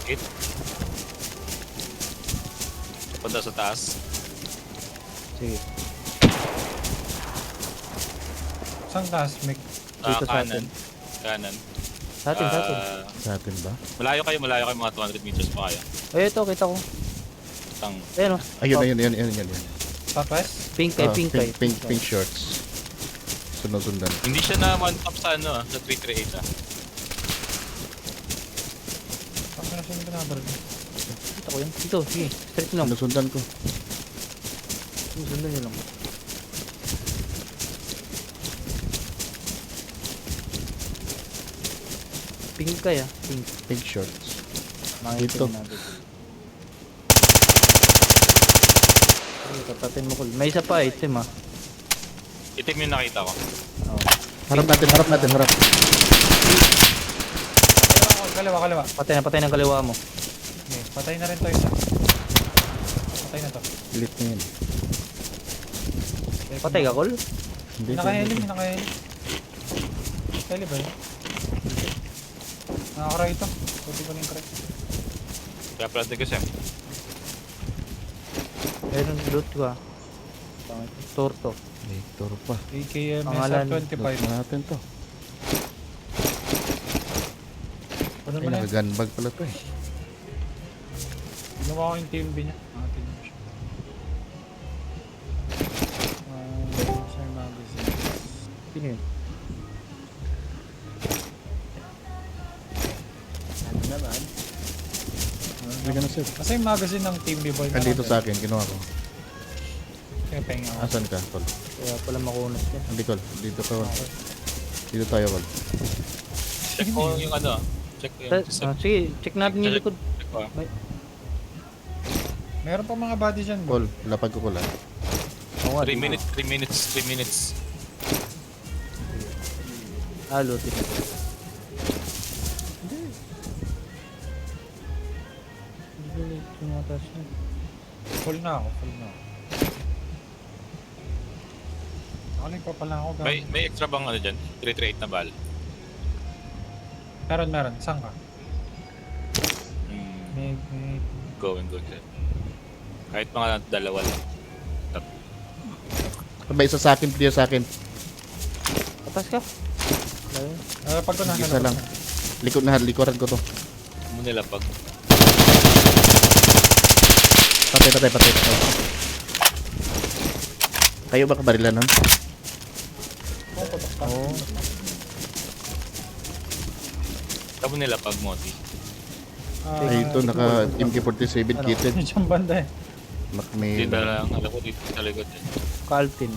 Hit. Punta sa taas. Sige. Saan taas, Mick? Dito sa Kanan. atin. Kanan. Sa atin, sa atin. Sa atin ba? Malayo kayo, mga 200 meters pa kayo. Ay, ito, kita ko. Tang. Ayun o. Ayun, ayun. Southwest? Pink kay, pink kay. Pink shorts. Sunod-sundan. Hindi siya na one top sa ano, sa 338 ah. Saan ka na siya binabaril? Kita ko yan. Dito, sige. Straight lang. Sinusundan ko. Sundan nyo lang. Pink kay ah. Pink. Pink shorts. Makikita Dito. natin. Ay, tatatin mo ko. May isa pa item ah. Itim yung nakita ko. Oh. Harap natin. Kaliwa. Patay ng kaliwa mo. Okay, patay na rin to isa. Patay na to. Lit na yan. Patay ka, Col? Hindi. Nakahelim. Heli ba yun? Nakakaray ito. Buti ko na yung crack. Kaya pala din kasi. Ayun, loot ko ah. Torto. Victor pa. AKM Pangalan. SR25. Loot na natin to. Ano Ay, mo na yun? naka-gunbag pala to eh. Ginawa ko yung team B niya. Atin mo siya. Sa magazine. Sino yun? Ano naman? Hindi ka na sir. Kasi yung magazine ng team B boy. Andito sa akin, kinuha ko. Kaya penga ako. Asan ka, Col? Kaya pala makunas yan. Hindi, Col. Dito ka, Col. Dito tayo, Col. Check ko yung ano. Check ko yung Sige, check natin yung likod. Check ko ah. Meron pa mga body dyan. Col, lapag ko, Col. Oo nga, 3 minutes. loot ito. Hindi tumatas na. Full na ako. Nakalig pa pala ako. May extra bang ano dyan? 338 na bal. Meron. Saan ka? May... Going. Kahit mga dalawa lang. May isa sa akin, clear sa akin. Patas ka? Pag ko na. Isa lang. Likuran ko to. Mo nila pag Patay. Kayo ba kabarilan nun? Oo. tabo nila pag moti. Ay, ito, naka MK47 kitted. Yung banda eh. May... Dito lang, alam ko dito sa likod. Calvin.